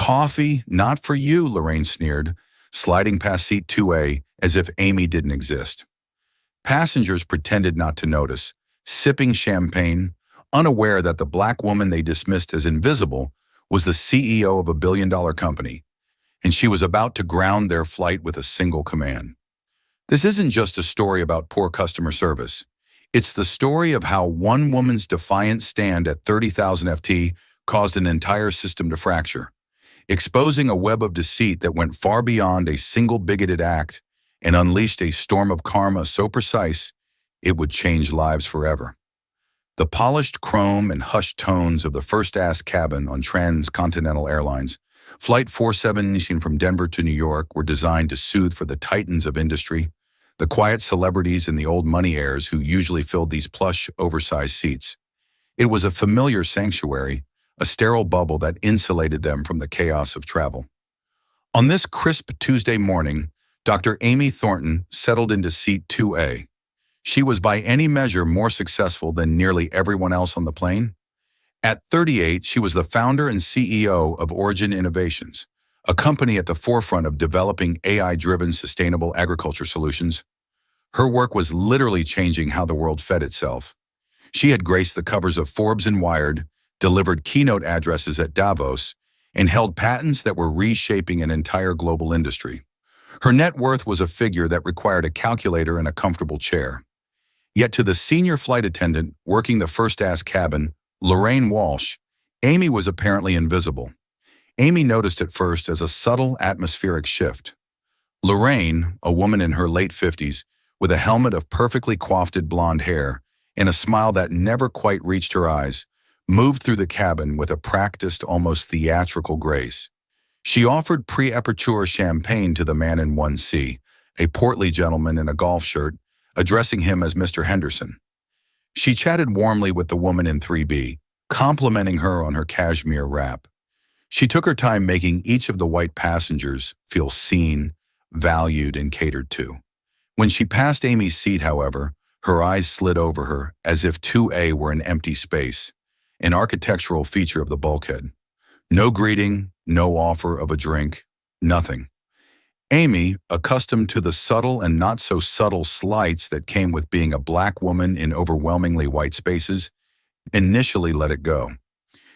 Coffee? Not for you, Lorraine sneered, sliding past seat 2A as if Amy didn't exist. Passengers pretended not to notice, sipping champagne, unaware that the black woman they dismissed as invisible was the CEO of a billion-dollar company, and she was about to ground their flight with a single command. This isn't just a story about poor customer service. It's the story of how one woman's defiant stand at 30,000 FT caused an entire system to fracture, exposing a web of deceit that went far beyond a single bigoted act and unleashed a storm of karma so precise it would change lives forever. The polished chrome and hushed tones of the first-class cabin on transcontinental airlines, Flight 417 from Denver to New York, were designed to soothe for the titans of industry, the quiet celebrities and the old money heirs who usually filled these plush, oversized seats. It was a familiar sanctuary, a sterile bubble that insulated them from the chaos of travel. On this crisp Tuesday morning, Dr. Amy Thornton settled into seat 2A. She was by any measure more successful than nearly everyone else on the plane. At 38, she was the founder and CEO of Origin Innovations, a company at the forefront of developing AI-driven sustainable agriculture solutions. Her work was literally changing how the world fed itself. She had graced the covers of Forbes and Wired, delivered keynote addresses at Davos, and held patents that were reshaping an entire global industry. Her net worth was a figure that required a calculator and a comfortable chair. Yet to the senior flight attendant working the first-class cabin, Lorraine Walsh, Amy was apparently invisible. Amy noticed it first as a subtle atmospheric shift. Lorraine, a woman in her late 50s, with a helmet of perfectly coiffed blonde hair and a smile that never quite reached her eyes, moved through the cabin with a practiced, almost theatrical grace. She offered pre-aperture champagne to the man in 1C, a portly gentleman in a golf shirt, addressing him as Mr. Henderson. She chatted warmly with the woman in 3B, complimenting her on her cashmere wrap. She took her time making each of the white passengers feel seen, valued, and catered to. When she passed Amy's seat, however, her eyes slid over her as if 2A were an empty space, an architectural feature of the bulkhead. No greeting, no offer of a drink, nothing. Amy, accustomed to the subtle and not-so-subtle slights that came with being a black woman in overwhelmingly white spaces, initially let it go.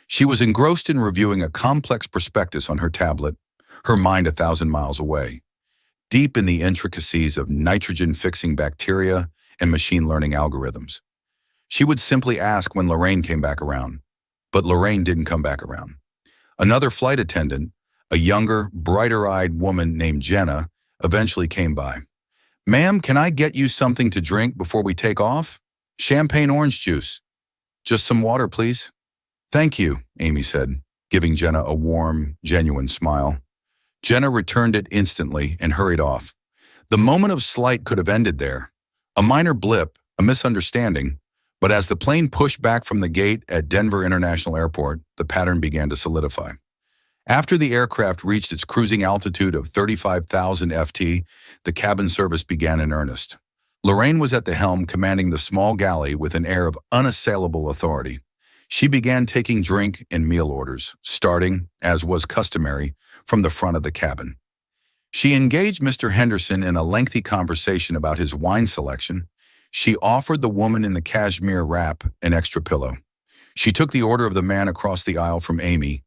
She was engrossed in reviewing a complex prospectus on her tablet, her mind 1,000 miles away, deep in the intricacies of nitrogen-fixing bacteria and machine learning algorithms. She would simply ask when Lorraine came back around, but Lorraine didn't come back around. Another flight attendant, a younger, brighter-eyed woman named Jenna, eventually came by. "Ma'am, can I get you something to drink before we take off? Champagne orange juice. Just some water, please." "Thank you," Amy said, giving Jenna a warm, genuine smile. Jenna returned it instantly and hurried off. The moment of slight could have ended there. A minor blip, a misunderstanding, but as the plane pushed back from the gate at Denver International Airport, the pattern began to solidify. After the aircraft reached its cruising altitude of 35,000 FT, the cabin service began in earnest. Lorraine was at the helm, commanding the small galley with an air of unassailable authority. She began taking drink and meal orders, starting, as was customary, from the front of the cabin. She engaged Mr. Henderson in a lengthy conversation about his wine selection. She offered the woman in the cashmere wrap an extra pillow. She took the order of the man across the aisle from Amy,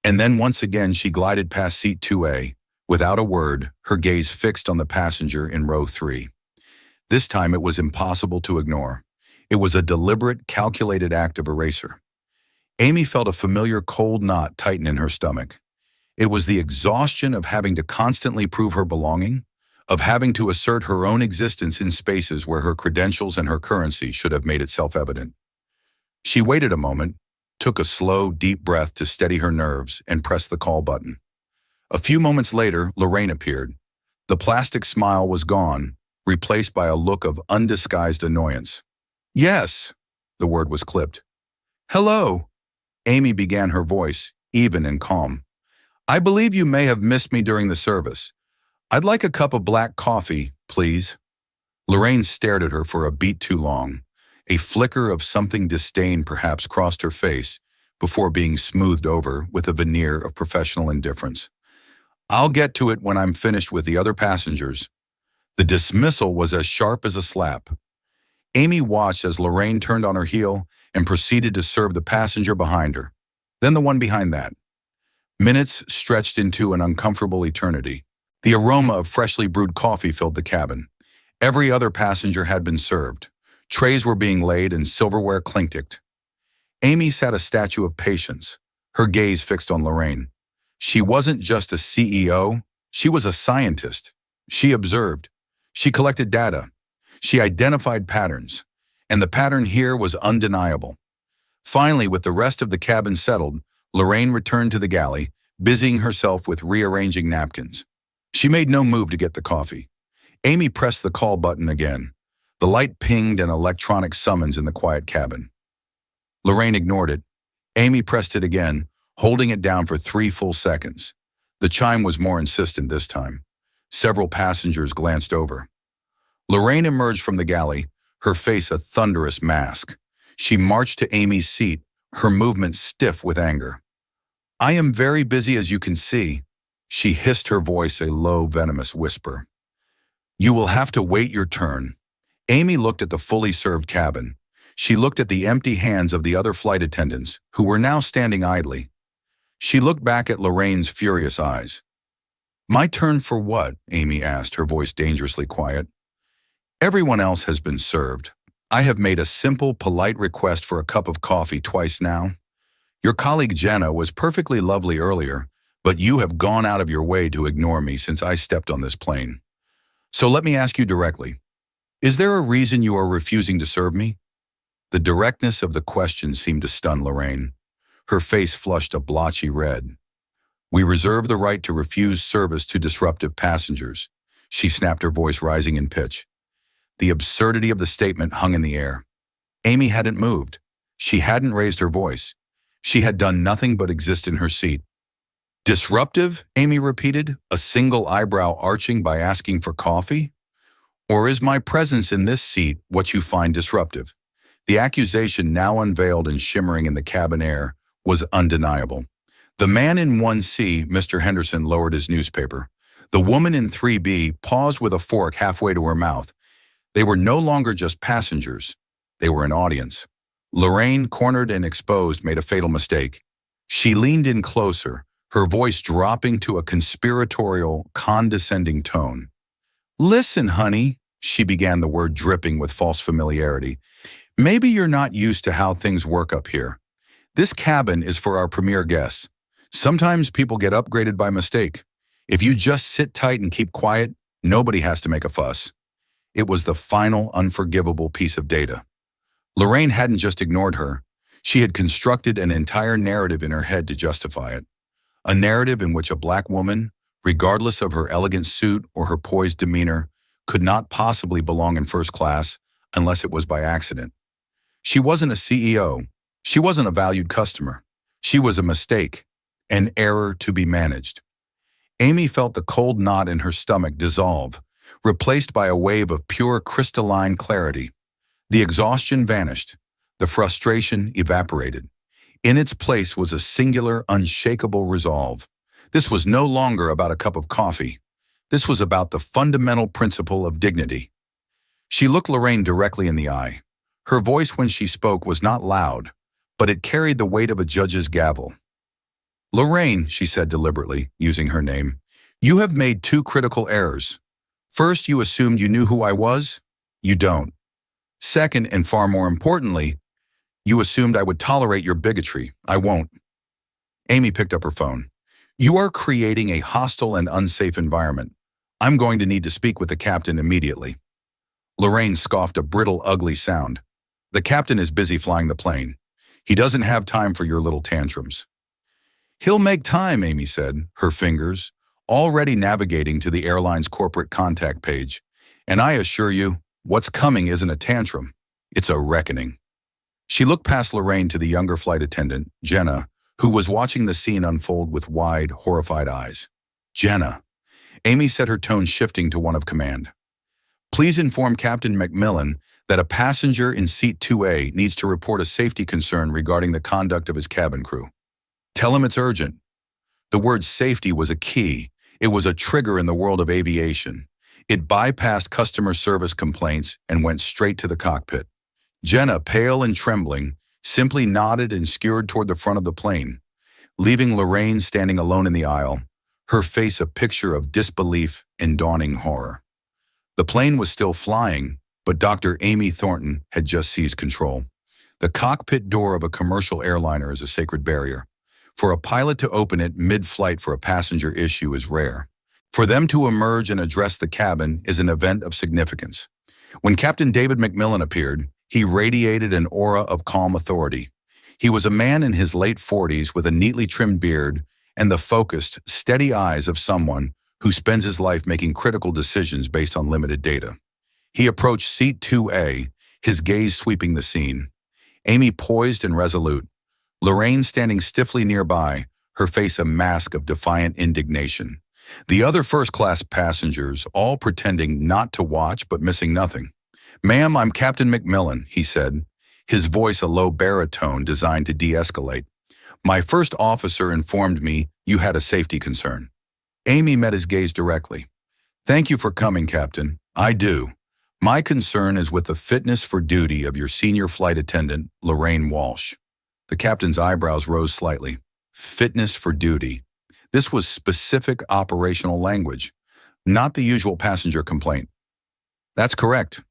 and then once again she glided past seat 2A, without a word, her gaze fixed on the passenger in row 3. This time it was impossible to ignore. It was a deliberate, calculated act of erasure. Amy felt a familiar cold knot tighten in her stomach. It was the exhaustion of having to constantly prove her belonging, of having to assert her own existence in spaces where her credentials and her currency should have made itself evident. She waited a moment, took a slow, deep breath to steady her nerves, and pressed the call button. A few moments later, Lorraine appeared. The plastic smile was gone, replaced by a look of undisguised annoyance. "Yes," the word was clipped. "Hello," Amy began, her voice even and calm. "I believe you may have missed me during the service. I'd like a cup of black coffee, please." Lorraine stared at her for a beat too long. A flicker of something disdain perhaps crossed her face, before being smoothed over with a veneer of professional indifference. "I'll get to it when I'm finished with the other passengers." The dismissal was as sharp as a slap. Amy watched as Lorraine turned on her heel and proceeded to serve the passenger behind her, then the one behind that. Minutes stretched into an uncomfortable eternity. The aroma of freshly brewed coffee filled the cabin. Every other passenger had been served. Trays were being laid and silverware clinked. Amy sat a statue of patience, her gaze fixed on Lorraine. She wasn't just a CEO, she was a scientist. She observed. She collected data. She identified patterns, and the pattern here was undeniable. Finally, with the rest of the cabin settled, Lorraine returned to the galley, busying herself with rearranging napkins. She made no move to get the coffee. Amy pressed the call button again. The light pinged an electronic summons in the quiet cabin. Lorraine ignored it. Amy pressed it again, holding it down for 3 full seconds. The chime was more insistent this time. Several passengers glanced over. Lorraine emerged from the galley, her face a thunderous mask. She marched to Amy's seat, her movements stiff with anger. "I am very busy, as you can see," she hissed, her voice a low, venomous whisper. "You will have to wait your turn." Amy looked at the fully served cabin. She looked at the empty hands of the other flight attendants, who were now standing idly. She looked back at Lorraine's furious eyes. "My turn for what?" Amy asked, her voice dangerously quiet. "Everyone else has been served. I have made a simple, polite request for a cup of coffee twice now. Your colleague Jenna was perfectly lovely earlier, but you have gone out of your way to ignore me since I stepped on this plane. So let me ask you directly. Is there a reason you are refusing to serve me?" The directness of the question seemed to stun Lorraine. Her face flushed a blotchy red. "We reserve the right to refuse service to disruptive passengers," she snapped, her voice rising in pitch. The absurdity of the statement hung in the air. Amy hadn't moved. She hadn't raised her voice. She had done nothing but exist in her seat. "Disruptive?" Amy repeated, a single eyebrow arching by asking for coffee. "Or is my presence in this seat what you find disruptive?" The accusation, now unveiled and shimmering in the cabin air, was undeniable. The man in 1C, Mr. Henderson, lowered his newspaper. The woman in 3B paused with a fork halfway to her mouth. They were no longer just passengers. They were an audience. Lorraine, cornered and exposed, made a fatal mistake. She leaned in closer, her voice dropping to a conspiratorial, condescending tone. "Listen, honey," she began, the word dripping with false familiarity. "Maybe you're not used to how things work up here. This cabin is for our premier guests. Sometimes people get upgraded by mistake. If you just sit tight and keep quiet, nobody has to make a fuss." It was the final, unforgivable piece of data. Lorraine hadn't just ignored her. She had constructed an entire narrative in her head to justify it. A narrative in which a black woman, regardless of her elegant suit or her poised demeanor, could not possibly belong in first class unless it was by accident. She wasn't a CEO. She wasn't a valued customer. She was a mistake, an error to be managed. Amy felt the cold knot in her stomach dissolve, replaced by a wave of pure crystalline clarity. The exhaustion vanished. The frustration evaporated. In its place was a singular, unshakable resolve. This was no longer about a cup of coffee. This was about the fundamental principle of dignity. She looked Lorraine directly in the eye. Her voice when she spoke was not loud, but it carried the weight of a judge's gavel. "Lorraine," she said deliberately, using her name, "you have made 2 critical errors. First, you assumed you knew who I was. You don't. Second, and far more importantly, you assumed I would tolerate your bigotry. I won't." Amy picked up her phone. "You are creating a hostile and unsafe environment. I'm going to need to speak with the captain immediately." Lorraine scoffed a brittle, ugly sound. "The captain is busy flying the plane. He doesn't have time for your little tantrums." "He'll make time," Amy said, her fingers already navigating to the airline's corporate contact page. "And I assure you, what's coming isn't a tantrum. It's a reckoning." She looked past Lorraine to the younger flight attendant, Jenna, who was watching the scene unfold with wide, horrified eyes. "Jenna," Amy said, her tone shifting to one of command. "Please inform Captain Macmillan that a passenger in seat 2A needs to report a safety concern regarding the conduct of his cabin crew. Tell him it's urgent. The word safety was a key. It was a trigger in the world of aviation. It bypassed customer service complaints and went straight to the cockpit. Jenna, pale and trembling, simply nodded and skewered toward the front of the plane, leaving Lorraine standing alone in the aisle, her face a picture of disbelief and dawning horror. The plane was still flying, but Dr. Amy Thornton had just seized control. The cockpit door of a commercial airliner is a sacred barrier. For a pilot to open it mid-flight for a passenger issue is rare. For them to emerge and address the cabin is an event of significance. When Captain David McMillan appeared, he radiated an aura of calm authority. He was a man in his late 40s with a neatly trimmed beard and the focused, steady eyes of someone who spends his life making critical decisions based on limited data. He approached seat 2A, his gaze sweeping the scene. Amy poised and resolute. Lorraine standing stiffly nearby, her face a mask of defiant indignation. The other first-class passengers all pretending not to watch but missing nothing. "Ma'am, I'm Captain McMillan," he said, his voice a low baritone designed to de-escalate. "My first officer informed me you had a safety concern." Amy met his gaze directly. "Thank you for coming, Captain. I do. My concern is with the fitness for duty of your senior flight attendant, Lorraine Walsh." The captain's eyebrows rose slightly. Fitness for duty. This was specific operational language, not the usual passenger complaint. "That's correct."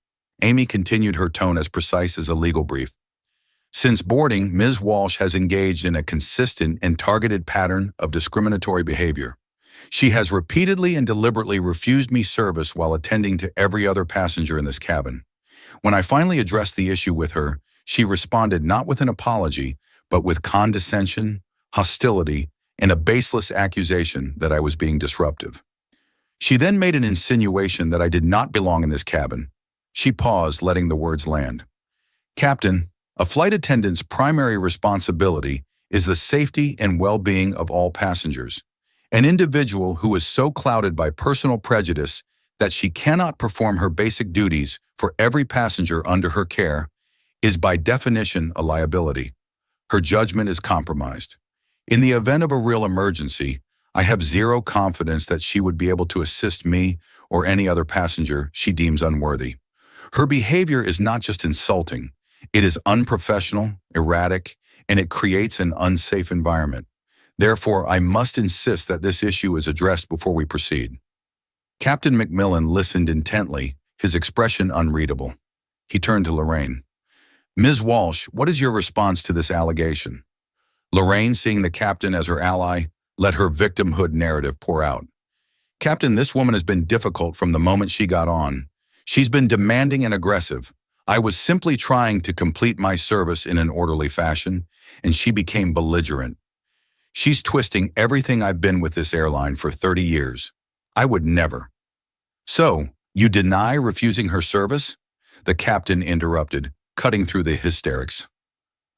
Amy continued, her tone as precise as a legal brief. "Since boarding, Ms. Walsh has engaged in a consistent and targeted pattern of discriminatory behavior. She has repeatedly and deliberately refused me service while attending to every other passenger in this cabin. When I finally addressed the issue with her, she responded not with an apology, but with condescension, hostility, and a baseless accusation that I was being disruptive. She then made an insinuation that I did not belong in this cabin." She paused, letting the words land. "Captain, a flight attendant's primary responsibility is the safety and well-being of all passengers. An individual who is so clouded by personal prejudice that she cannot perform her basic duties for every passenger under her care is by definition a liability. Her judgment is compromised. In the event of a real emergency, I have zero confidence that she would be able to assist me or any other passenger she deems unworthy. Her behavior is not just insulting, it is unprofessional, erratic, and it creates an unsafe environment. Therefore, I must insist that this issue is addressed before we proceed." Captain McMillan listened intently, his expression unreadable. He turned to Lorraine. "Ms. Walsh, what is your response to this allegation?" Lorraine, seeing the captain as her ally, let her victimhood narrative pour out. "Captain, this woman has been difficult from the moment she got on. She's been demanding and aggressive. I was simply trying to complete my service in an orderly fashion, and she became belligerent. She's twisting everything I've been with this airline for 30 years. I would never." "So, you deny refusing her service?" the captain interrupted, cutting through the hysterics.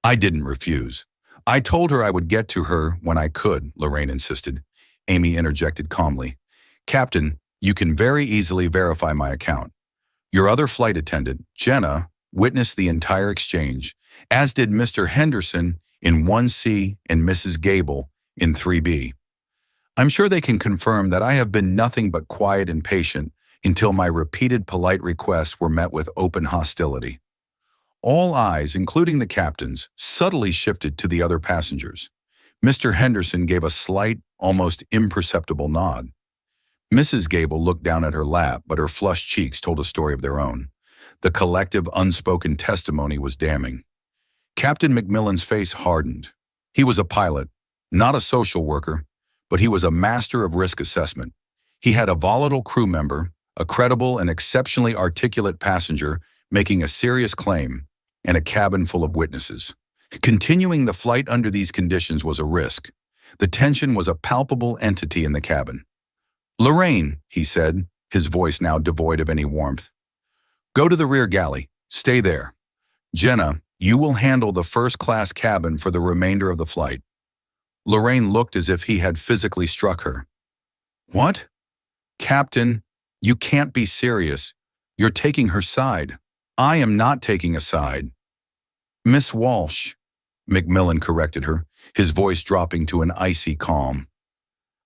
"I didn't refuse. I told her I would get to her when I could," Lorraine insisted. Amy interjected calmly. "Captain, you can very easily verify my account. Your other flight attendant, Jenna, witnessed the entire exchange, as did Mr. Henderson in 1C and Mrs. Gable in 3B. I'm sure they can confirm that I have been nothing but quiet and patient until my repeated polite requests were met with open hostility." All eyes, including the captain's, subtly shifted to the other passengers. Mr. Henderson gave a slight, almost imperceptible nod. Mrs. Gable looked down at her lap, but her flushed cheeks told a story of their own. The collective unspoken testimony was damning. Captain McMillan's face hardened. He was a pilot, not a social worker, but he was a master of risk assessment. He had a volatile crew member, a credible and exceptionally articulate passenger making a serious claim, and a cabin full of witnesses. Continuing the flight under these conditions was a risk. The tension was a palpable entity in the cabin. "Lorraine," he said, his voice now devoid of any warmth. "Go to the rear galley. Stay there. Jenna, you will handle the first-class cabin for the remainder of the flight." Lorraine looked as if he had physically struck her. "What?" "Captain, you can't be serious. You're taking her side." I am not taking a side. Miss Walsh, McMillan corrected her, his voice dropping to an icy calm.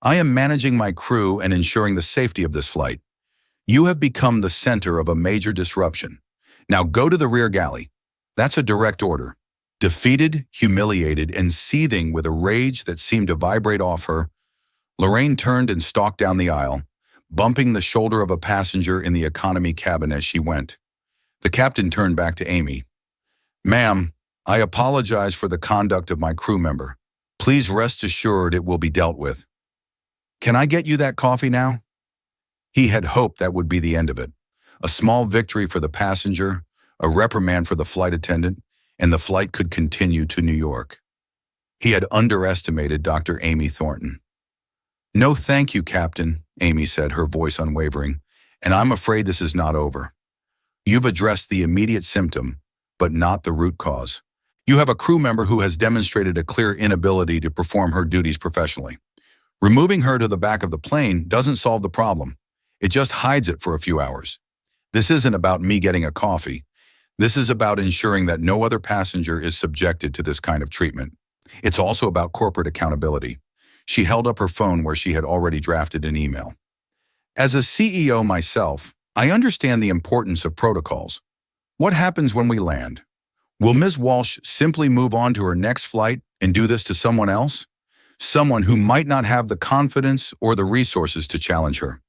I am managing my crew and ensuring the safety of this flight. You have become the center of a major disruption. Now go to the rear galley. That's a direct order. Defeated, humiliated, and seething with a rage that seemed to vibrate off her, Lorraine turned and stalked down the aisle, bumping the shoulder of a passenger in the economy cabin as she went. The captain turned back to Amy. Ma'am, I apologize for the conduct of my crew member. Please rest assured it will be dealt with. Can I get you that coffee now? He had hoped that would be the end of it. A small victory for the passenger, a reprimand for the flight attendant, and the flight could continue to New York. He had underestimated Dr. Amy Thornton. No thank you, Captain, Amy said, her voice unwavering, and I'm afraid this is not over. You've addressed the immediate symptom, but not the root cause. You have a crew member who has demonstrated a clear inability to perform her duties professionally. Removing her to the back of the plane doesn't solve the problem. It just hides it for a few hours. This isn't about me getting a coffee. This is about ensuring that no other passenger is subjected to this kind of treatment. It's also about corporate accountability. She held up her phone where she had already drafted an email. As a CEO myself, I understand the importance of protocols. What happens when we land? Will Ms. Walsh simply move on to her next flight and do this to someone else? Someone who might not have the confidence or the resources to challenge her.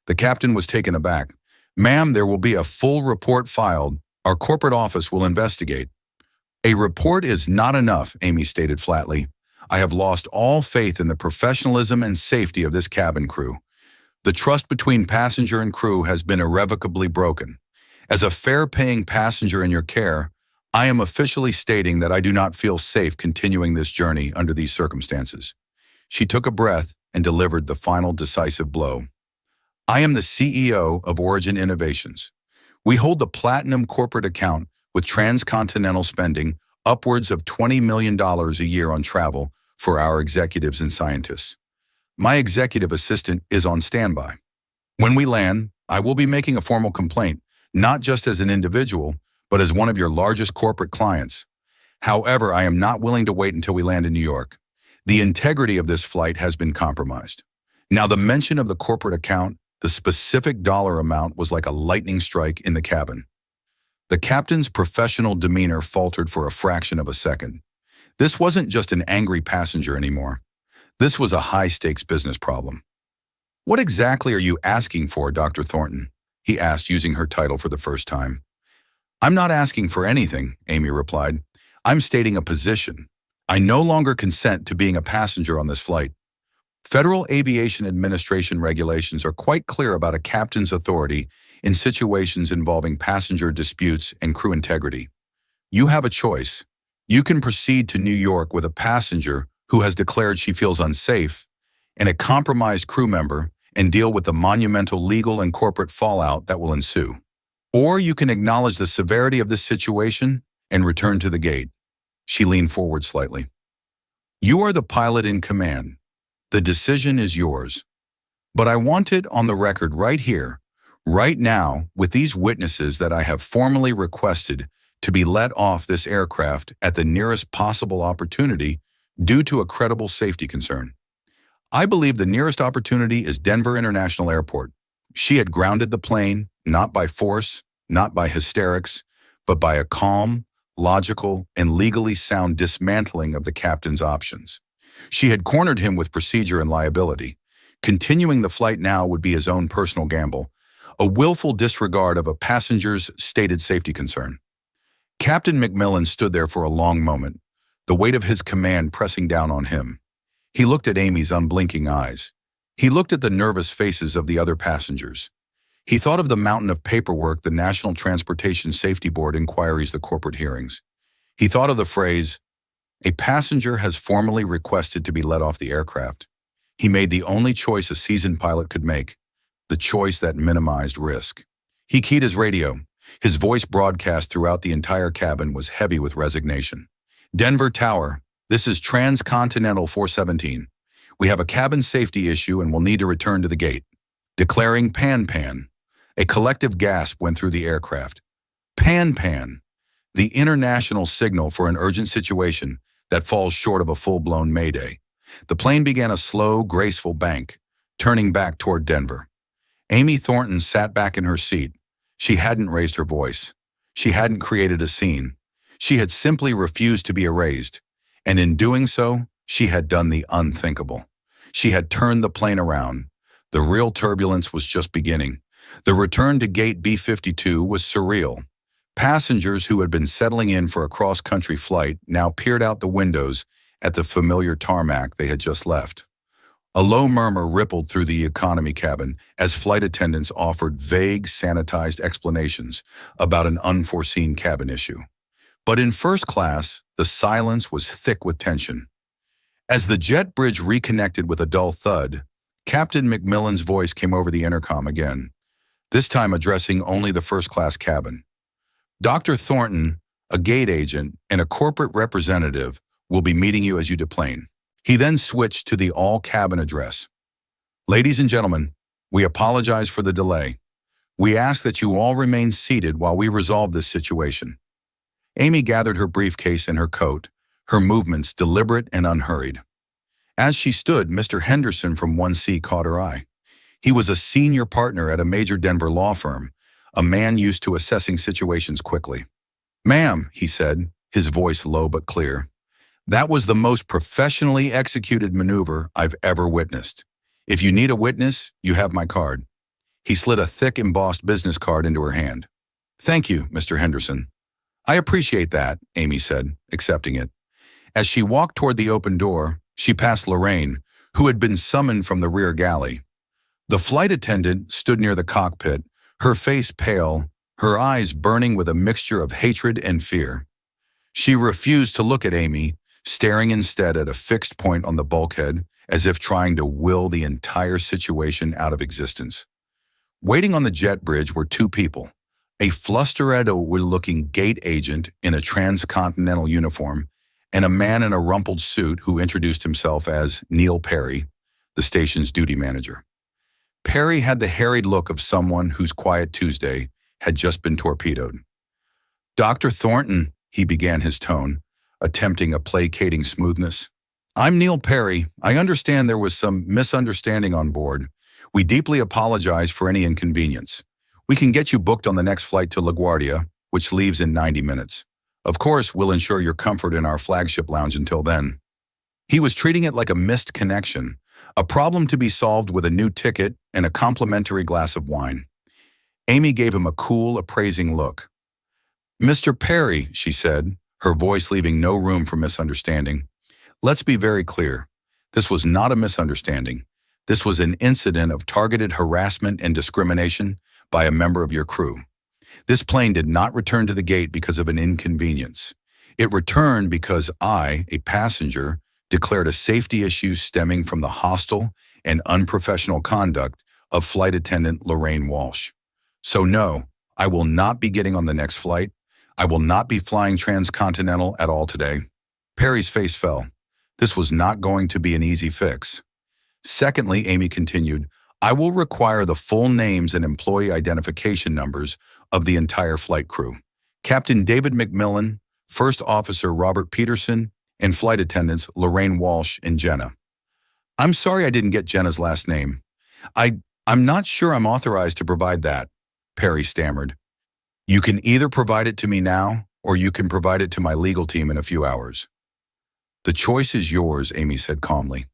The captain was taken aback. Ma'am, there will be a full report filed. Our corporate office will investigate. A report is not enough, Amy stated flatly. I have lost all faith in the professionalism and safety of this cabin crew. The trust between passenger and crew has been irrevocably broken. As a fare-paying passenger in your care, I am officially stating that I do not feel safe continuing this journey under these circumstances. She took a breath and delivered the final decisive blow. I am the CEO of Origin Innovations. We hold the platinum corporate account with transcontinental spending upwards of $20 million a year on travel for our executives and scientists. My executive assistant is on standby. When we land, I will be making a formal complaint, not just as an individual, but as one of your largest corporate clients. However, I am not willing to wait until we land in New York. The integrity of this flight has been compromised. Now, the mention of the corporate account, the specific dollar amount, was like a lightning strike in the cabin. The captain's professional demeanor faltered for a fraction of a second. This wasn't just an angry passenger anymore. This was a high-stakes business problem. What exactly are you asking for, Dr. Thornton? He asked, using her title for the first time. I'm not asking for anything, Amy replied. I'm stating a position. I no longer consent to being a passenger on this flight. Federal Aviation Administration regulations are quite clear about a captain's authority in situations involving passenger disputes and crew integrity. You have a choice. You can proceed to New York with a passenger who has declared she feels unsafe, and a compromised crew member, and deal with the monumental legal and corporate fallout that will ensue. Or you can acknowledge the severity of this situation and return to the gate. She leaned forward slightly. You are the pilot in command. The decision is yours. But I want it on the record right here, right now, with these witnesses, that I have formally requested to be let off this aircraft at the nearest possible opportunity due to a credible safety concern. I believe the nearest opportunity is Denver International Airport. She had grounded the plane, not by force, not by hysterics, but by a calm, logical, and legally sound dismantling of the captain's options. She had cornered him with procedure and liability. Continuing the flight now would be his own personal gamble, a willful disregard of a passenger's stated safety concern. Captain McMillan stood there for a long moment, the weight of his command pressing down on him. He looked at Amy's unblinking eyes. He looked at the nervous faces of the other passengers. He thought of the mountain of paperwork the National Transportation Safety Board inquiries, the corporate hearings. He thought of the phrase, "A passenger has formally requested to be let off the aircraft." He made the only choice a seasoned pilot could make, the choice that minimized risk. He keyed his radio. His voice, broadcast throughout the entire cabin, was heavy with resignation. Denver Tower, this is Transcontinental 417. We have a cabin safety issue and will need to return to the gate. Declaring pan-pan. A collective gasp went through the aircraft. Pan, the international signal for an urgent situation that falls short of a full-blown mayday. The plane began a slow, graceful bank, turning back toward Denver. Amy Thornton sat back in her seat. She hadn't raised her voice. She hadn't created a scene. She had simply refused to be erased, and in doing so, she had done the unthinkable. She had turned the plane around. The real turbulence was just beginning. The return to gate B-52 was surreal. Passengers who had been settling in for a cross-country flight now peered out the windows at the familiar tarmac they had just left. A low murmur rippled through the economy cabin as flight attendants offered vague, sanitized explanations about an unforeseen cabin issue. But in first class, the silence was thick with tension. As the jet bridge reconnected with a dull thud, Captain McMillan's voice came over the intercom again, this time addressing only the first-class cabin. Dr. Thornton, a gate agent, and a corporate representative will be meeting you as you deplane. He then switched to the all-cabin address. Ladies and gentlemen, we apologize for the delay. We ask that you all remain seated while we resolve this situation. Amy gathered her briefcase and her coat, her movements deliberate and unhurried. As she stood, Mr. Henderson from 1C caught her eye. He was a senior partner at a major Denver law firm, a man used to assessing situations quickly. "Ma'am," he said, his voice low but clear, "that was the most professionally executed maneuver I've ever witnessed. If you need a witness, you have my card." He slid a thick embossed business card into her hand. "Thank you, Mr. Henderson." "I appreciate that," Amy said, accepting it. As she walked toward the open door, she passed Lorraine, who had been summoned from the rear galley. The flight attendant stood near the cockpit, her face pale, her eyes burning with a mixture of hatred and fear. She refused to look at Amy, staring instead at a fixed point on the bulkhead, as if trying to will the entire situation out of existence. Waiting on the jet bridge were two people, a flustered-looking gate agent in a transcontinental uniform, and a man in a rumpled suit who introduced himself as Neil Perry, the station's duty manager. Perry had the harried look of someone whose quiet Tuesday had just been torpedoed. "Dr. Thornton," he began his tone, attempting a placating smoothness. "I'm Neil Perry. I understand there was some misunderstanding on board. We deeply apologize for any inconvenience. We can get you booked on the next flight to LaGuardia, which leaves in 90 minutes. Of course, we'll ensure your comfort in our flagship lounge until then." He was treating it like a missed connection, a problem to be solved with a new ticket and a complimentary glass of wine. Amy gave him a cool, appraising look. "Mr. Perry," she said, her voice leaving no room for misunderstanding, "let's be very clear. This was not a misunderstanding. This was an incident of targeted harassment and discrimination by a member of your crew. This plane did not return to the gate because of an inconvenience. It returned because I, a passenger, declared a safety issue stemming from the hostile and unprofessional conduct of flight attendant Lorraine Walsh. So no, I will not be getting on the next flight. I will not be flying transcontinental at all today." Perry's face fell. This was not going to be an easy fix. "Secondly," Amy continued, "I will require the full names and employee identification numbers of the entire flight crew. Captain David McMillan, First Officer Robert Peterson, and flight attendants Lorraine Walsh and Jenna." "I'm sorry I didn't get Jenna's last name. I'm not sure I'm authorized to provide that," Perry stammered. "You can either provide it to me now, or you can provide it to my legal team in a few hours." "The choice is yours," Amy said calmly.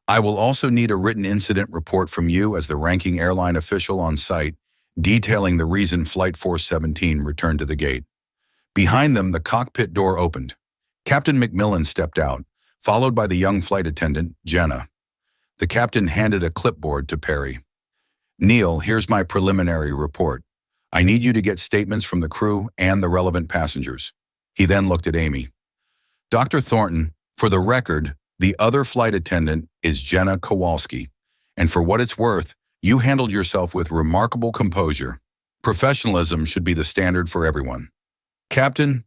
"I will also need a written incident report from you as the ranking airline official on site, detailing the reason Flight 417 returned to the gate." Behind them, the cockpit door opened. Captain McMillan stepped out, followed by the young flight attendant, Jenna. The captain handed a clipboard to Perry. "Neil, here's my preliminary report. I need you to get statements from the crew and the relevant passengers." He then looked at Amy. "Dr. Thornton, for the record, the other flight attendant is Jenna Kowalski, and for what it's worth, you handled yourself with remarkable composure. Professionalism should be the standard for everyone." "Captain,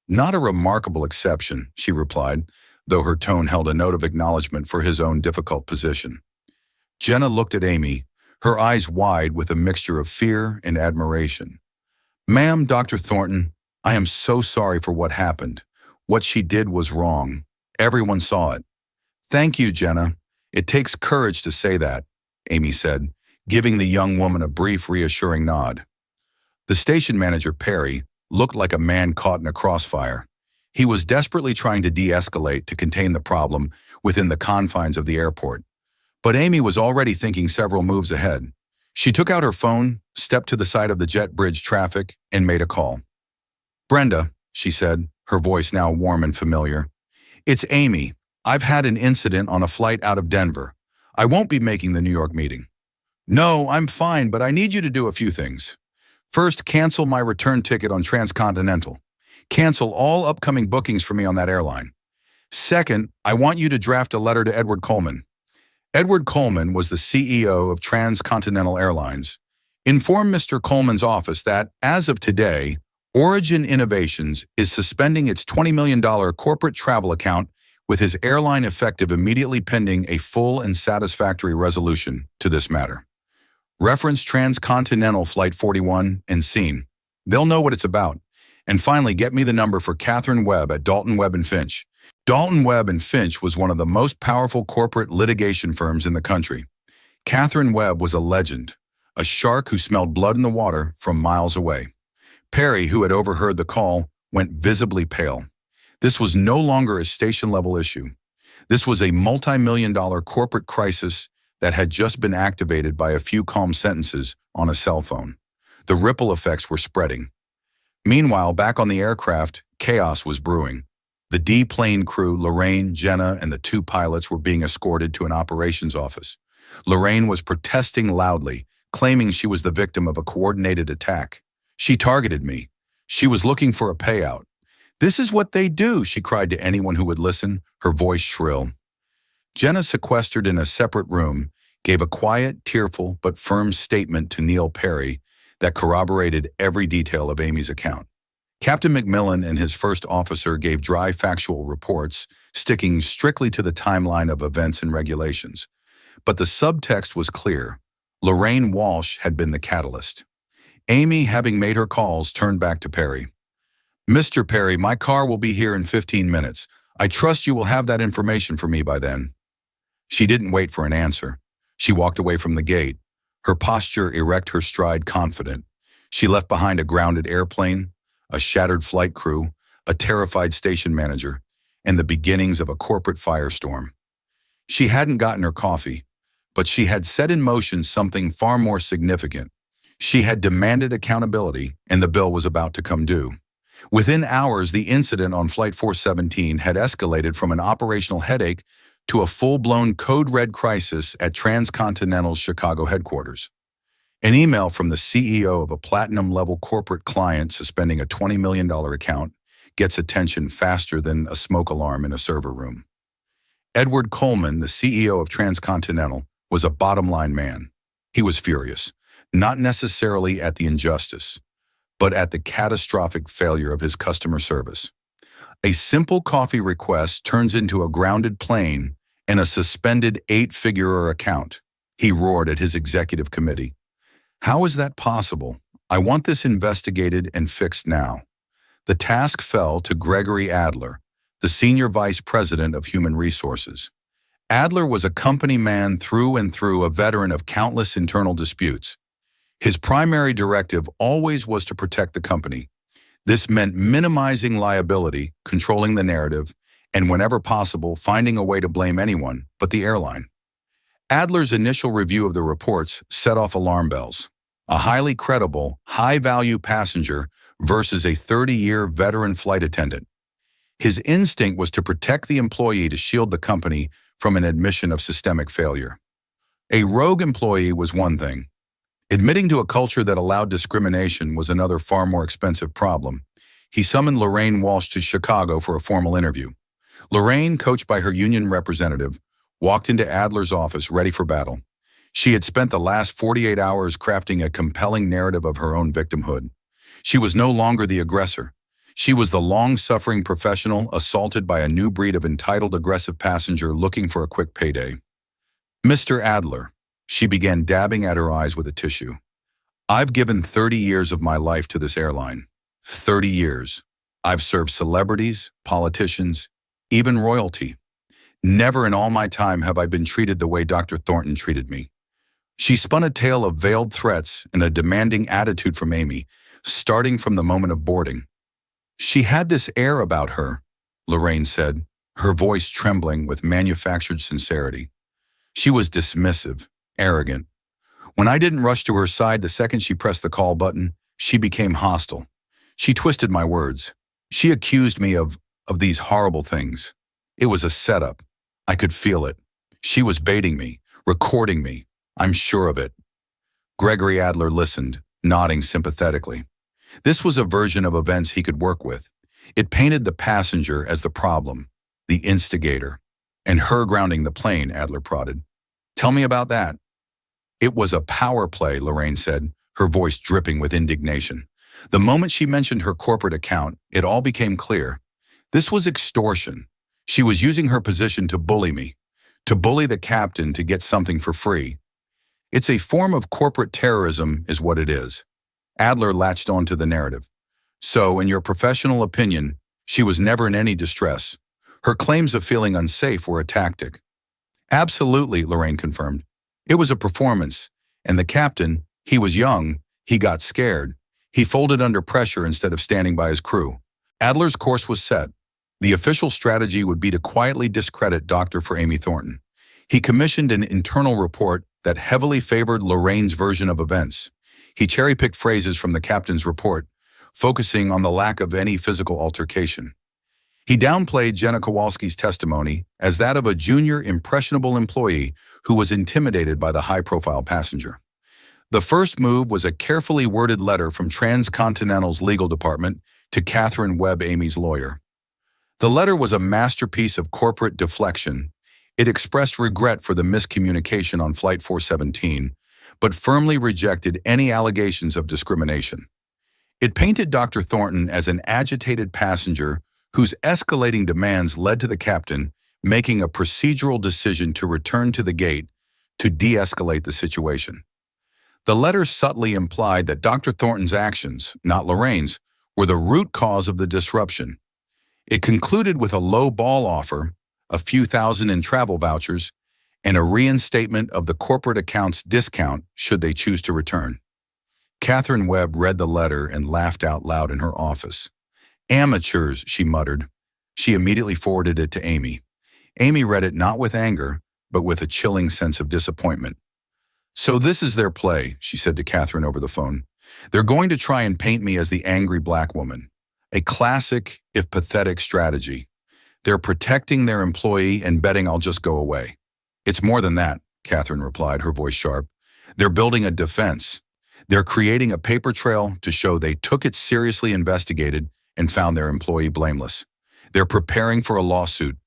not a remarkable exception," she replied, though her tone held a note of acknowledgement for his own difficult position. Jenna looked at Amy, her eyes wide with a mixture of fear and admiration. Ma'am, Dr. Thornton, I am so sorry for what happened. What she did was wrong. Everyone saw it. Thank you, Jenna. It takes courage to say that, Amy said, giving the young woman a brief, reassuring nod. The station manager, Perry, looked like a man caught in a crossfire. He was desperately trying to de-escalate to contain the problem within the confines of the airport. But Amy was already thinking several moves ahead. She took out her phone, stepped to the side of the jet bridge traffic, and made a call. Brenda, she said, her voice now warm and familiar. It's Amy. I've had an incident on a flight out of Denver. I won't be making the New York meeting. No, I'm fine, but I need you to do a few things. First, cancel my return ticket on Transcontinental. Cancel all upcoming bookings for me on that airline. Second, I want you to draft a letter to Edward Coleman. Edward Coleman was the CEO of Transcontinental Airlines. Inform Mr. Coleman's office that, as of today, Origin Innovations is suspending its $20 million corporate travel account with his airline effective immediately pending a full and satisfactory resolution to this matter. Reference Transcontinental Flight 41 and scene. They'll know what it's about. And finally, get me the number for Catherine Webb at Dalton Webb and Finch. Dalton Webb and Finch was one of the most powerful corporate litigation firms in the country. Catherine Webb was a legend, a shark who smelled blood in the water from miles away. Perry, who had overheard the call, went visibly pale. This was no longer a station-level issue. This was a multi-million-dollar corporate crisis that had just been activated by a few calm sentences on a cell phone. The ripple effects were spreading. Meanwhile, back on the aircraft, chaos was brewing. The D-plane crew, Lorraine, Jenna, and the two pilots were being escorted to an operations office. Lorraine was protesting loudly, claiming she was the victim of a coordinated attack. She targeted me. She was looking for a payout. This is what they do, she cried to anyone who would listen, her voice shrill. Jenna, sequestered in a separate room, gave a quiet, tearful, but firm statement to Neil Perry that corroborated every detail of Amy's account. Captain McMillan and his first officer gave dry factual reports, sticking strictly to the timeline of events and regulations. But the subtext was clear. Lorraine Walsh had been the catalyst. Amy, having made her calls, turned back to Perry. Mr. Perry, my car will be here in 15 minutes. I trust you will have that information for me by then. She didn't wait for an answer. She walked away from the gate, her posture erect, her stride confident. She left behind a grounded airplane, a shattered flight crew, a terrified station manager, and the beginnings of a corporate firestorm. She hadn't gotten her coffee, but she had set in motion something far more significant. She had demanded accountability, and the bill was about to come due. Within hours, the incident on Flight 417 had escalated from an operational headache to a full-blown code red crisis at Transcontinental's Chicago headquarters. An email from the CEO of a platinum-level corporate client suspending a $20 million account gets attention faster than a smoke alarm in a server room. Edward Coleman, the CEO of Transcontinental, was a bottom-line man. He was furious, not necessarily at the injustice, but at the catastrophic failure of his customer service. A simple coffee request turns into a grounded plane and a suspended 8-figure account. He roared at his executive committee. How is that possible? I want this investigated and fixed now. The task fell to Gregory Adler, the Senior Vice President of Human Resources. Adler was a company man through and through, a veteran of countless internal disputes. His primary directive always was to protect the company. This meant minimizing liability, controlling the narrative, and whenever possible, finding a way to blame anyone but the airline. Adler's initial review of the reports set off alarm bells. A highly credible, high-value passenger versus a 30-year veteran flight attendant. His instinct was to protect the employee, to shield the company from an admission of systemic failure. A rogue employee was one thing. Admitting to a culture that allowed discrimination was another, far more expensive problem. He summoned Lorraine Walsh to Chicago for a formal interview. Lorraine, coached by her union representative, walked into Adler's office ready for battle. She had spent the last 48 hours crafting a compelling narrative of her own victimhood. She was no longer the aggressor. She was the long-suffering professional assaulted by a new breed of entitled, aggressive passenger looking for a quick payday. Mr. Adler, she began, dabbing at her eyes with a tissue. I've given 30 years of my life to this airline. 30 years. I've served celebrities, politicians, even royalty. Never in all my time have I been treated the way Dr. Thornton treated me. She spun a tale of veiled threats and a demanding attitude from Amy, starting from the moment of boarding. She had this air about her, Lorraine said, her voice trembling with manufactured sincerity. She was dismissive, arrogant. When I didn't rush to her side the second she pressed the call button, she became hostile. She twisted my words. She accused me of these horrible things. It was a setup. I could feel it. She was baiting me, recording me. I'm sure of it. Gregory Adler listened, nodding sympathetically. This was a version of events he could work with. It painted the passenger as the problem, the instigator, and her grounding the plane, Adler prodded. Tell me about that. It was a power play, Lorraine said, her voice dripping with indignation. The moment she mentioned her corporate account, it all became clear. This was extortion. She was using her position to bully me, to bully the captain to get something for free. It's a form of corporate terrorism is what it is. Adler latched onto the narrative. So, in your professional opinion, she was never in any distress. Her claims of feeling unsafe were a tactic. Absolutely, Lorraine confirmed. It was a performance, and the captain, he was young, he got scared. He folded under pressure instead of standing by his crew. Adler's course was set. The official strategy would be to quietly discredit Dr. for Amy Thornton. He commissioned an internal report that heavily favored Lorraine's version of events. He cherry-picked phrases from the captain's report, focusing on the lack of any physical altercation. He downplayed Jenna Kowalski's testimony as that of a junior, impressionable employee who was intimidated by the high-profile passenger. The first move was a carefully worded letter from Transcontinental's legal department to Catherine Webb, Amy's lawyer. The letter was a masterpiece of corporate deflection. It expressed regret for the miscommunication on Flight 417, but firmly rejected any allegations of discrimination. It painted Dr. Thornton as an agitated passenger whose escalating demands led to the captain making a procedural decision to return to the gate to de-escalate the situation. The letter subtly implied that Dr. Thornton's actions, not Lorraine's, were the root cause of the disruption. It concluded with a low ball offer, a few thousand in travel vouchers, and a reinstatement of the corporate account's discount should they choose to return. Catherine Webb read the letter and laughed out loud in her office. Amateurs, she muttered. She immediately forwarded it to Amy. Amy read it not with anger, but with a chilling sense of disappointment. So this is their play, she said to Catherine over the phone. They're going to try and paint me as the angry black woman. A classic, if pathetic, strategy. They're protecting their employee and betting I'll just go away. It's more than that, Catherine replied, her voice sharp. They're building a defense. They're creating a paper trail to show they took it seriously, investigated, and found their employee blameless. They're preparing for a lawsuit.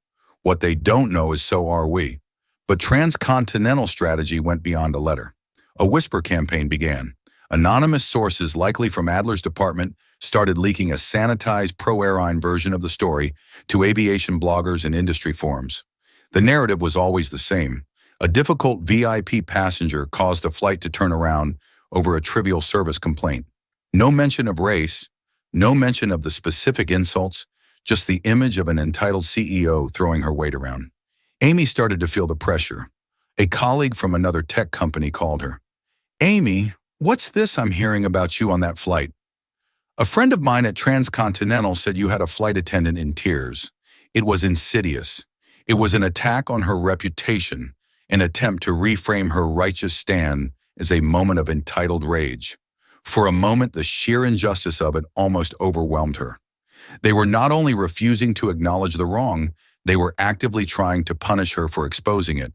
What they don't know is so are we. But Transcontinental strategy went beyond a letter. A whisper campaign began. Anonymous sources, likely from Adler's department, started leaking a sanitized pro-airline version of the story to aviation bloggers and industry forums. The narrative was always the same. A difficult VIP passenger caused a flight to turn around over a trivial service complaint. No mention of race, no mention of the specific insults, just the image of an entitled CEO throwing her weight around. Amy started to feel the pressure. A colleague from another tech company called her. Amy, what's this I'm hearing about you on that flight? A friend of mine at Transcontinental said you had a flight attendant in tears. It was insidious. It was an attack on her reputation, an attempt to reframe her righteous stand as a moment of entitled rage. For a moment, the sheer injustice of it almost overwhelmed her. They were not only refusing to acknowledge the wrong, they were actively trying to punish her for exposing it.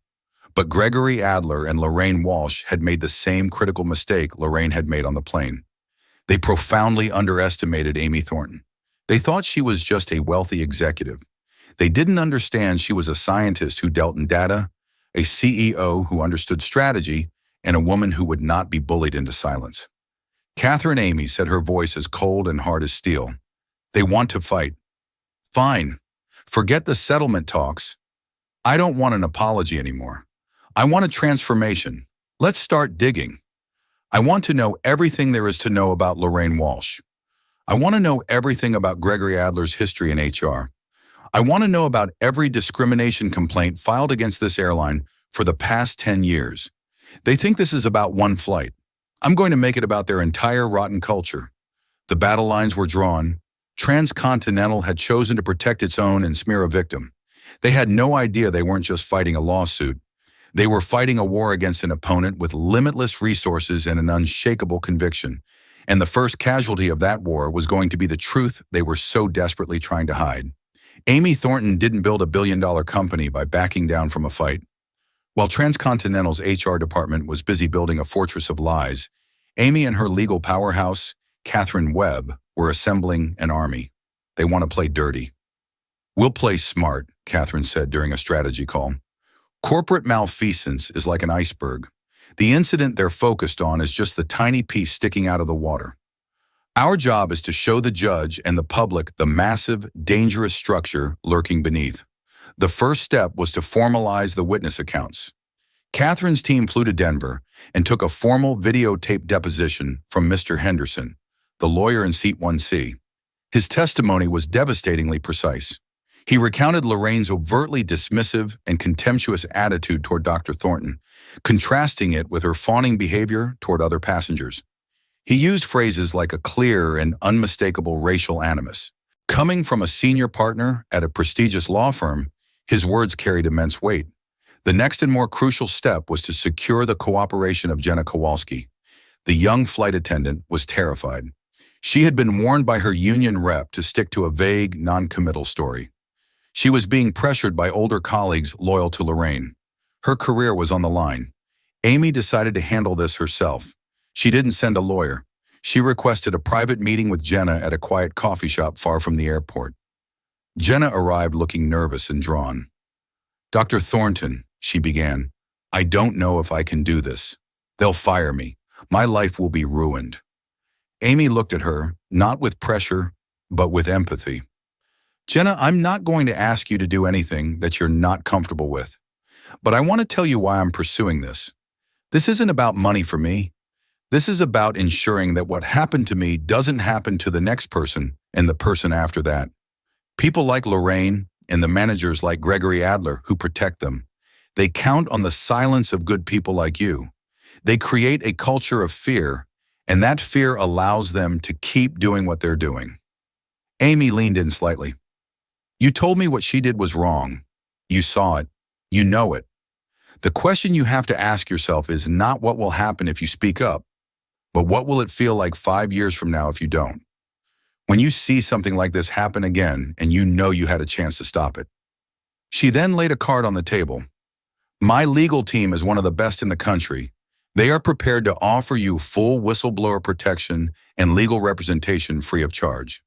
But Gregory Adler and Lorraine Walsh had made the same critical mistake Lorraine had made on the plane. They profoundly underestimated Amy Thornton. They thought she was just a wealthy executive. They didn't understand she was a scientist who dealt in data, a CEO who understood strategy, and a woman who would not be bullied into silence. Catherine Amy said, her voice as cold and hard as steel. They want to fight. Fine. Forget the settlement talks. I don't want an apology anymore. I want a transformation. Let's start digging. I want to know everything there is to know about Lorraine Walsh. I want to know everything about Gregory Adler's history in HR. I want to know about every discrimination complaint filed against this airline for the past 10 years. They think this is about one flight. I'm going to make it about their entire rotten culture. The battle lines were drawn. Transcontinental had chosen to protect its own and smear a victim. They had no idea they weren't just fighting a lawsuit. They were fighting a war against an opponent with limitless resources and an unshakable conviction. And the first casualty of that war was going to be the truth they were so desperately trying to hide. Amy Thornton didn't build a billion-dollar company by backing down from a fight. While Transcontinental's HR department was busy building a fortress of lies, Amy and her legal powerhouse, Catherine Webb, were assembling an army. They want to play dirty. "We'll play smart," Catherine said during a strategy call. "Corporate malfeasance is like an iceberg. The incident they're focused on is just the tiny piece sticking out of the water. Our job is to show the judge and the public the massive, dangerous structure lurking beneath. The first step was to formalize the witness accounts." Catherine's team flew to Denver and took a formal videotape deposition from Mr. Henderson, the lawyer in seat 1C. His testimony was devastatingly precise. He recounted Lorraine's overtly dismissive and contemptuous attitude toward Dr. Thornton, contrasting it with her fawning behavior toward other passengers. He used phrases like a clear and unmistakable racial animus. Coming from a senior partner at a prestigious law firm, his words carried immense weight. The next and more crucial step was to secure the cooperation of Jenna Kowalski. The young flight attendant was terrified. She had been warned by her union rep to stick to a vague, non-committal story. She was being pressured by older colleagues loyal to Lorraine. Her career was on the line. Amy decided to handle this herself. She didn't send a lawyer. She requested a private meeting with Jenna at a quiet coffee shop far from the airport. Jenna arrived looking nervous and drawn. "Dr. Thornton," she began, "I don't know if I can do this. They'll fire me. My life will be ruined." Amy looked at her, not with pressure, but with empathy. "Jenna, I'm not going to ask you to do anything that you're not comfortable with. But I want to tell you why I'm pursuing this. This isn't about money for me. This is about ensuring that what happened to me doesn't happen to the next person and the person after that. People like Lorraine and the managers like Gregory Adler who protect them, they count on the silence of good people like you. They create a culture of fear, and that fear allows them to keep doing what they're doing." Amy leaned in slightly. "You told me what she did was wrong. You saw it. You know it. The question you have to ask yourself is not what will happen if you speak up, but what will it feel like 5 years from now if you don't? When you see something like this happen again and you know you had a chance to stop it." She then laid a card on the table. "My legal team is one of the best in the country. They are prepared to offer you full whistleblower protection and legal representation free of charge.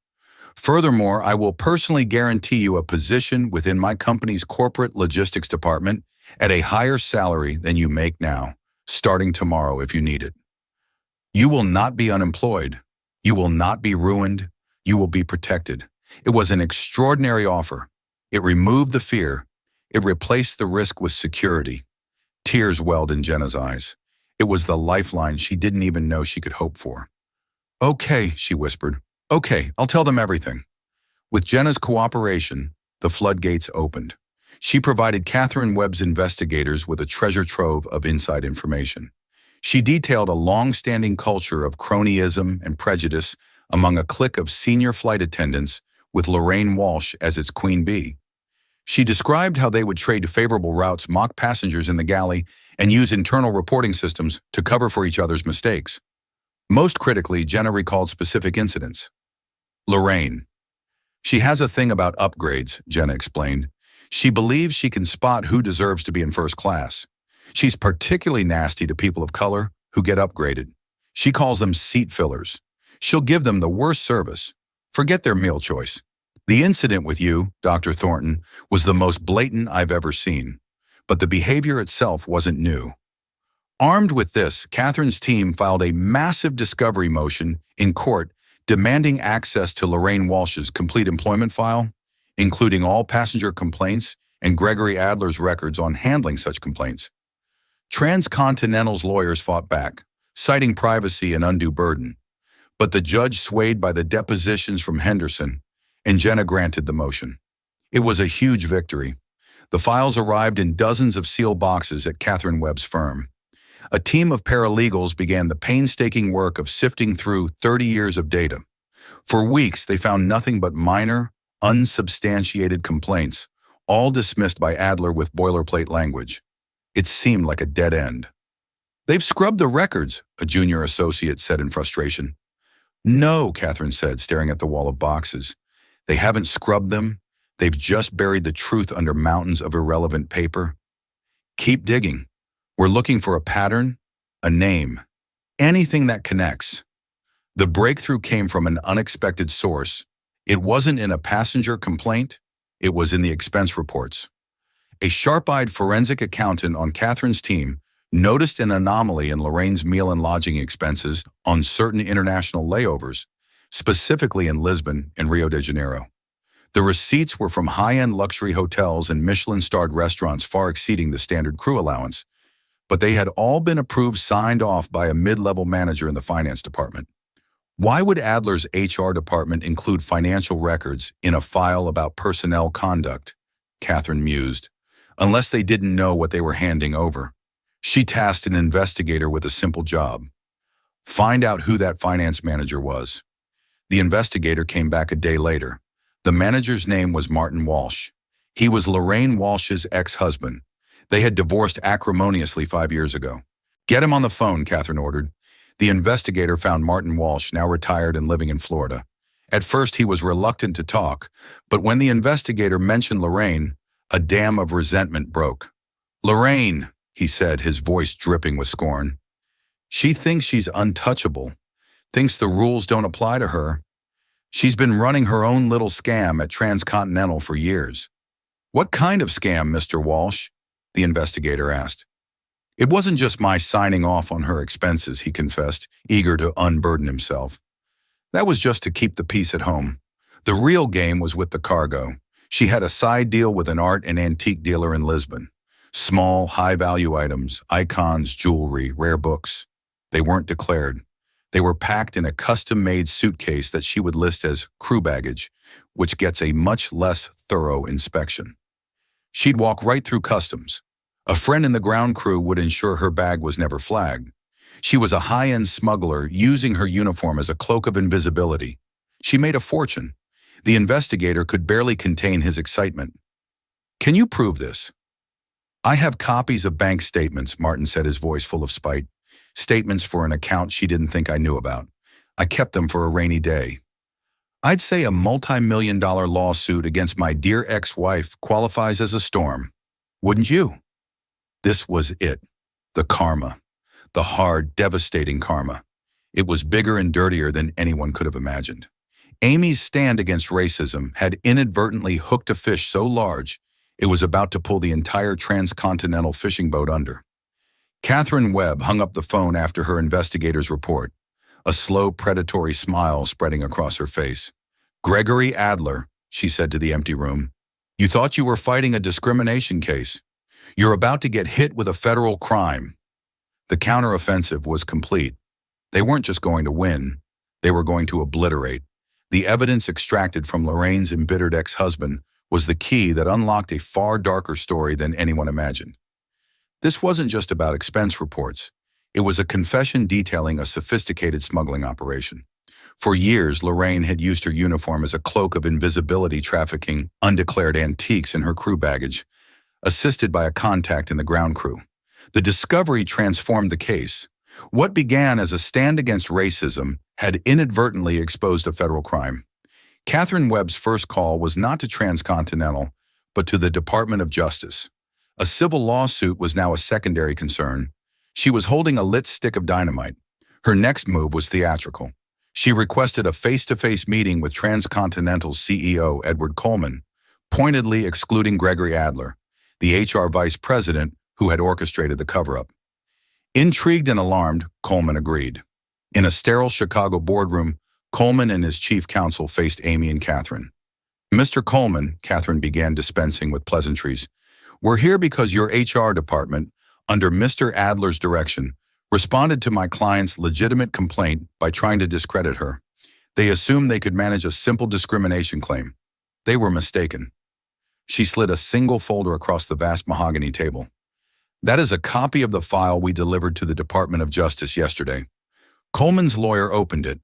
Furthermore, I will personally guarantee you a position within my company's corporate logistics department at a higher salary than you make now, starting tomorrow if you need it. You will not be unemployed. You will not be ruined. You will be protected." It was an extraordinary offer. It removed the fear. It replaced the risk with security. Tears welled in Jenna's eyes. It was the lifeline she didn't even know she could hope for. "Okay," she whispered. "Okay, I'll tell them everything." With Jenna's cooperation, the floodgates opened. She provided Catherine Webb's investigators with a treasure trove of inside information. She detailed a long-standing culture of cronyism and prejudice among a clique of senior flight attendants with Lorraine Walsh as its queen bee. She described how they would trade favorable routes, mock passengers in the galley, and use internal reporting systems to cover for each other's mistakes. Most critically, Jenna recalled specific incidents. "Lorraine. She has a thing about upgrades," Jenna explained. "She believes she can spot who deserves to be in first class. She's particularly nasty to people of color who get upgraded. She calls them seat fillers. She'll give them the worst service. Forget their meal choice. The incident with you, Dr. Thornton, was the most blatant I've ever seen, but the behavior itself wasn't new." Armed with this, Catherine's team filed a massive discovery motion in court demanding access to Lorraine Walsh's complete employment file, including all passenger complaints and Gregory Adler's records on handling such complaints. Transcontinental's lawyers fought back, citing privacy and undue burden. But the judge swayed by the depositions from Henderson, and Jenna granted the motion. It was a huge victory. The files arrived in dozens of sealed boxes at Catherine Webb's firm. A team of paralegals began the painstaking work of sifting through 30 years of data. For weeks, they found nothing but minor, unsubstantiated complaints, all dismissed by Adler with boilerplate language. It seemed like a dead end. "They've scrubbed the records," a junior associate said in frustration. "No," Catherine said, staring at the wall of boxes. "They haven't scrubbed them. They've just buried the truth under mountains of irrelevant paper. Keep digging. We're looking for a pattern, a name, anything that connects." The breakthrough came from an unexpected source. It wasn't in a passenger complaint. It was in the expense reports. A sharp-eyed forensic accountant on Catherine's team noticed an anomaly in Lorraine's meal and lodging expenses on certain international layovers, specifically in Lisbon and Rio de Janeiro. The receipts were from high-end luxury hotels and Michelin-starred restaurants far exceeding the standard crew allowance, but they had all been approved, signed off by a mid-level manager in the finance department. Why would Adler's HR department include financial records in a file about personnel conduct? Catherine mused. Unless they didn't know what they were handing over. She tasked an investigator with a simple job. Find out who that finance manager was. The investigator came back a day later. The manager's name was Martin Walsh. He was Lorraine Walsh's ex-husband. They had divorced acrimoniously 5 years ago. "Get him on the phone," Catherine ordered. The investigator found Martin Walsh, now retired and living in Florida. At first, he was reluctant to talk, but when the investigator mentioned Lorraine, a dam of resentment broke. "Lorraine," he said, his voice dripping with scorn. "She thinks she's untouchable, thinks the rules don't apply to her. She's been running her own little scam at Transcontinental for years." "What kind of scam, Mr. Walsh?" the investigator asked. "It wasn't just my signing off on her expenses," he confessed, eager to unburden himself. "That was just to keep the peace at home. The real game was with the cargo. She had a side deal with an art and antique dealer in Lisbon. Small, high-value items, icons, jewelry, rare books. They weren't declared. They were packed in a custom-made suitcase that she would list as crew baggage, which gets a much less thorough inspection. She'd walk right through customs. A friend in the ground crew would ensure her bag was never flagged. She was a high-end smuggler using her uniform as a cloak of invisibility. She made a fortune. The investigator could barely contain his excitement. "Can you prove this?" "I have copies of bank statements," Martin said, his voice full of spite. "Statements for an account she didn't think I knew about. I kept them for a rainy day. I'd say a multi-million-dollar lawsuit against my dear ex-wife qualifies as a storm. Wouldn't you?" This was it. The karma. The hard, devastating karma. It was bigger and dirtier than anyone could have imagined. Amy's stand against racism had inadvertently hooked a fish so large it was about to pull the entire transcontinental fishing boat under. Catherine Webb hung up the phone after her investigator's report, a slow, predatory smile spreading across her face. "Gregory Adler," she said to the empty room, "you thought you were fighting a discrimination case. You're about to get hit with a federal crime." The counteroffensive was complete. They weren't just going to win, they were going to obliterate. The evidence extracted from Lorraine's embittered ex-husband was the key that unlocked a far darker story than anyone imagined. This wasn't just about expense reports. It was a confession detailing a sophisticated smuggling operation. For years, Lorraine had used her uniform as a cloak of invisibility, trafficking undeclared antiques in her crew baggage, assisted by a contact in the ground crew. The discovery transformed the case. What began as a stand against racism had inadvertently exposed a federal crime. Catherine Webb's first call was not to Transcontinental, but to the Department of Justice. A civil lawsuit was now a secondary concern. She was holding a lit stick of dynamite. Her next move was theatrical. She requested a face-to-face meeting with Transcontinental's CEO, Edward Coleman, pointedly excluding Gregory Adler, the HR vice president who had orchestrated the cover-up. Intrigued and alarmed, Coleman agreed. In a sterile Chicago boardroom, Coleman and his chief counsel faced Amy and Catherine. "Mr. Coleman," Catherine began dispensing with pleasantries, "we're here because your HR department, under Mr. Adler's direction, responded to my client's legitimate complaint by trying to discredit her. They assumed they could manage a simple discrimination claim. They were mistaken. She slid a single folder across the vast mahogany table. That is a copy of the file we delivered to the Department of Justice yesterday. Coleman's lawyer opened it.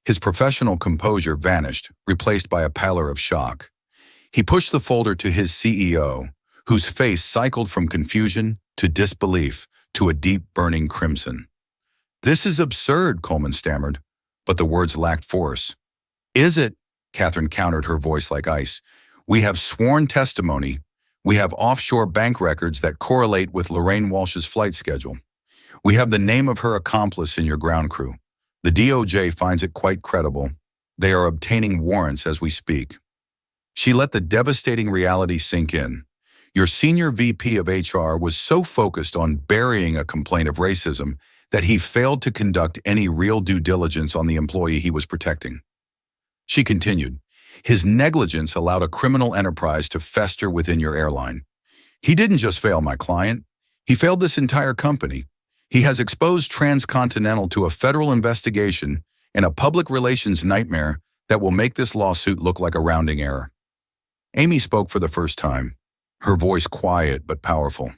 His professional composure vanished, replaced by a pallor of shock. He pushed the folder to his CEO, whose face cycled from confusion to disbelief to a deep burning crimson. "This is absurd," Coleman stammered, but the words lacked force. "Is it?" Catherine countered, her voice like ice. "We have sworn testimony. We have offshore bank records that correlate with Lorraine Walsh's flight schedule. We have the name of her accomplice in your ground crew. The DOJ finds it quite credible. They are obtaining warrants as we speak." She let the devastating reality sink in. Your senior VP of HR was so focused on burying a complaint of racism that he failed to conduct any real due diligence on the employee he was protecting. She continued, "His negligence allowed a criminal enterprise to fester within your airline. He didn't just fail my client. He failed this entire company. He has exposed Transcontinental to a federal investigation and a public relations nightmare that will make this lawsuit look like a rounding error." Amy spoke for the first time, her voice quiet but powerful.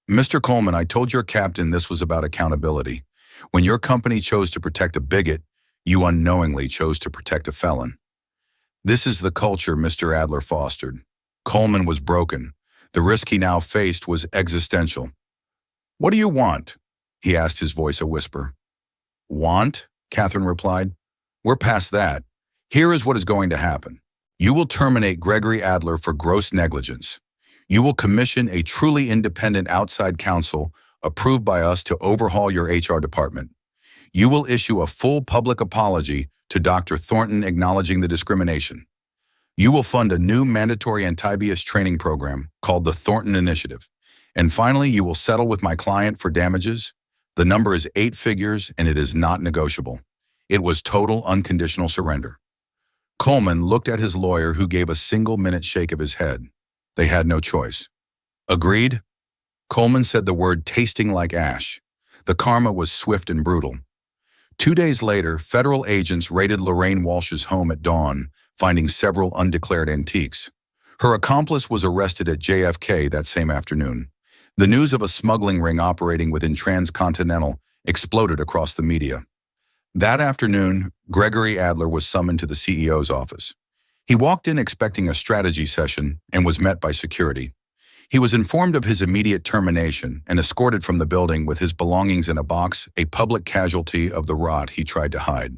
"Mr. Coleman, I told your captain this was about accountability. When your company chose to protect a bigot, you unknowingly chose to protect a felon. This is the culture Mr. Adler fostered." Coleman was broken. The risk he now faced was existential. "What do you want?" he asked, his voice a whisper. "Want?" Catherine replied. "We're past that. Here is what is going to happen. You will terminate Gregory Adler for gross negligence. You will commission a truly independent outside counsel approved by us to overhaul your HR department. You will issue a full public apology to Dr. Thornton acknowledging the discrimination. You will fund a new mandatory anti-bias training program called the Thornton Initiative. And finally, you will settle with my client for damages. The number is 8 figures and it is not negotiable. It was total unconditional surrender." Coleman looked at his lawyer, who gave a single-minute shake of his head. They had no choice. "Agreed?" Coleman said the word tasting like ash. The karma was swift and brutal. 2 days later, federal agents raided Lorraine Walsh's home at dawn, finding several undeclared antiques. Her accomplice was arrested at JFK that same afternoon. The news of a smuggling ring operating within Transcontinental exploded across the media. That afternoon, Gregory Adler was summoned to the CEO's office. He walked in expecting a strategy session and was met by security. He was informed of his immediate termination and escorted from the building with his belongings in a box, a public casualty of the rot he tried to hide.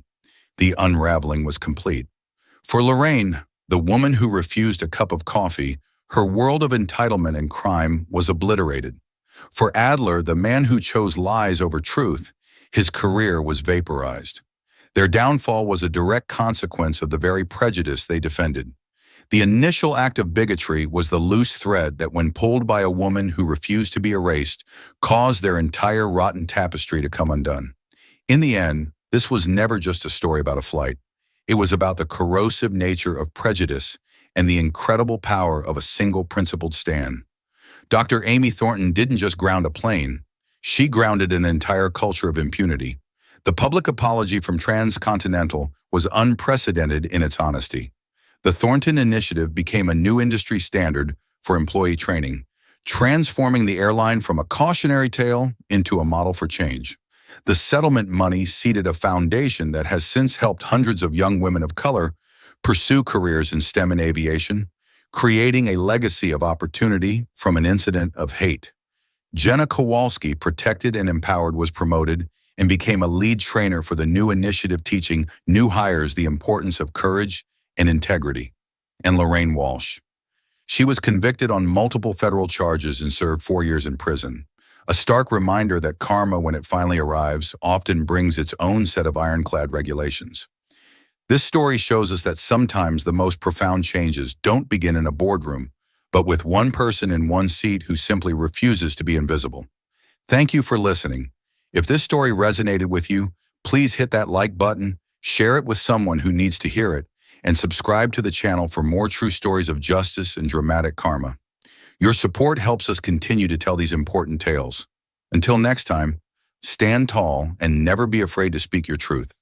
The unraveling was complete. For Lorraine, the woman who refused a cup of coffee, her world of entitlement and crime was obliterated. For Adler, the man who chose lies over truth, his career was vaporized. Their downfall was a direct consequence of the very prejudice they defended. The initial act of bigotry was the loose thread that, when pulled by a woman who refused to be erased, caused their entire rotten tapestry to come undone. In the end, this was never just a story about a flight. It was about the corrosive nature of prejudice and the incredible power of a single principled stand. Dr. Amy Thornton didn't just ground a plane. She grounded an entire culture of impunity. The public apology from Transcontinental was unprecedented in its honesty. The Thornton Initiative became a new industry standard for employee training, transforming the airline from a cautionary tale into a model for change. The settlement money seeded a foundation that has since helped hundreds of young women of color pursue careers in STEM and aviation, creating a legacy of opportunity from an incident of hate. Jenna Kowalski, protected and empowered, was promoted and became a lead trainer for the new initiative, teaching new hires the importance of courage and integrity. And Lorraine Walsh. She was convicted on multiple federal charges and served 4 years in prison. A stark reminder that karma, when it finally arrives, often brings its own set of ironclad regulations. This story shows us that sometimes the most profound changes don't begin in a boardroom, but with one person in one seat who simply refuses to be invisible. Thank you for listening. If this story resonated with you, please hit that like button, share it with someone who needs to hear it, and subscribe to the channel for more true stories of justice and dramatic karma. Your support helps us continue to tell these important tales. Until next time, Stand tall and never be afraid to speak your truth.